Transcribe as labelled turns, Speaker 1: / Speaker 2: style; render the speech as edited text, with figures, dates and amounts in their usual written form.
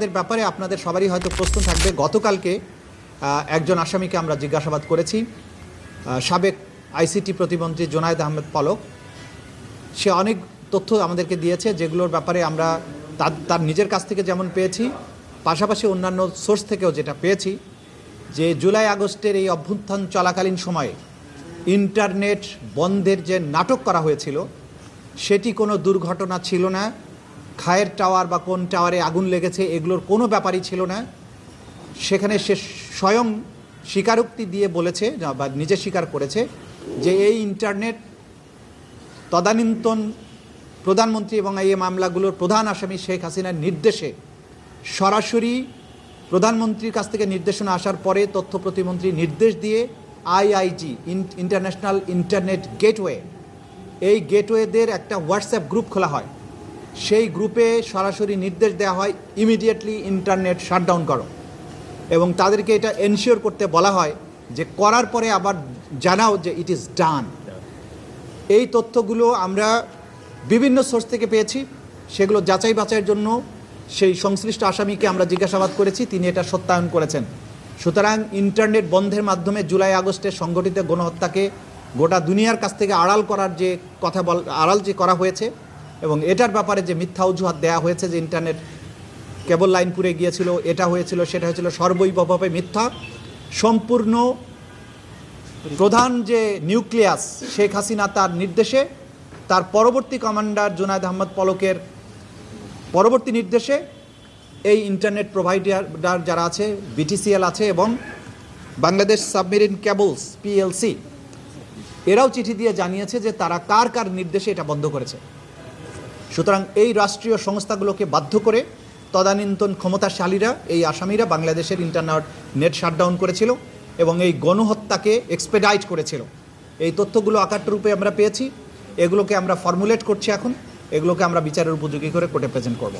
Speaker 1: এদের ব্যাপারে আপনাদের সবারই হয়তো প্রশ্ন থাকবে। গতকালকে একজন আসামিকে আমরা জিজ্ঞাসাবাদ করেছি, সাবেক আইসিটি প্রতিমন্ত্রী জোনায়েদ আহমেদ পলক। সে অনেক তথ্য আমাদেরকে দিয়েছে, যেগুলোর ব্যাপারে আমরা তার নিজের কাছ থেকে যেমন পেয়েছি, পাশাপাশি অন্যান্য সোর্স থেকেও যেটা পেয়েছি, যে জুলাই আগস্টের এই অভ্যুত্থান চলাকালীন সময়ে ইন্টারনেট বন্ধের যে নাটক করা হয়েছিল সেটি কোনো দুর্ঘটনা ছিল না। খায়ের টাওয়ার বা কোন টাওয়ারে আগুন লেগেছে এগুলোর কোনো ব্যাপারই ছিল না। সেখানে সে স্বয়ং স্বীকারোক্তি দিয়ে বলেছে বা নিজে স্বীকার করেছে যে এই ইন্টারনেট তদানীন্তন প্রধানমন্ত্রী এবং এই মামলাগুলোর প্রধান আসামি শেখ হাসিনার নির্দেশে সরাসরি প্রধানমন্ত্রীর কাছ থেকে নির্দেশনা আসার পরে তথ্য প্রতিমন্ত্রী নির্দেশ দিয়ে আইআইজি ইন্টারন্যাশনাল ইন্টারনেট গেটওয়ে, এই গেটওয়েদের একটা হোয়াটসঅ্যাপ গ্রুপ খোলা হয়। সেই গ্রুপে সরাসরি নির্দেশ দেওয়া হয় ইমিডিয়েটলি ইন্টারনেট শাটডাউন করো, এবং তাদেরকে এটা এনশিওর করতে বলা হয় যে করার পরে আবার জানাও যে ইট ইজ ডান। এই তথ্যগুলো আমরা বিভিন্ন সোর্স থেকে পেয়েছি, সেগুলো যাচাই বাছাইয়ের জন্য সেই সংশ্লিষ্ট আসামিকে আমরা জিজ্ঞাসাবাদ করেছি, তিনি এটা সত্যায়ন করেছেন। সুতরাং ইন্টারনেট বন্ধের মাধ্যমে জুলাই আগস্টের সংগঠিত গণহত্যাকে গোটা দুনিয়ার কাছ থেকে আড়াল করার যে আড়াল যে করা হয়েছে, এবং এটার ব্যাপারে যে মিথ্যা অজুহাত দেওয়া হয়েছে যে ইন্টারনেট কেবল লাইন পুড়ে গিয়েছিল, এটা হয়েছিল সেটা হয়েছিল, সর্বৈবভাবে মিথ্যা। সম্পূর্ণ প্রধান যে নিউক্লিয়াস শেখ হাসিনা, তার নির্দেশে, তার পরবর্তী কমান্ডার জোনায়েদ আহমেদ পলকের পরবর্তী নির্দেশে এই ইন্টারনেট প্রোভাইডার যারা আছে, বিটিসিএল আছে এবং বাংলাদেশ সাবমেরিন কেবলস পিএলসি, এরাও চিঠি দিয়ে জানিয়েছে যে তারা কার কার নির্দেশে এটা বন্ধ করেছে। সুতরাং এই রাষ্ট্রীয় সংস্থাগুলোকে বাধ্য করে তদানীন্তন ক্ষমতাশালীরা, এই আসামিরা বাংলাদেশের ইন্টারনেট শাটডাউন করেছিল এবং এই গণহত্যাকে এক্সপেডাইট করেছিল। এই তথ্যগুলো আকার রূপে আমরা পেয়েছি, এগুলোকে আমরা ফর্মুলেট করছি, এখন এগুলোকে আমরা বিচারের উপযোগী করে কোর্টে প্রেজেন্ট করব।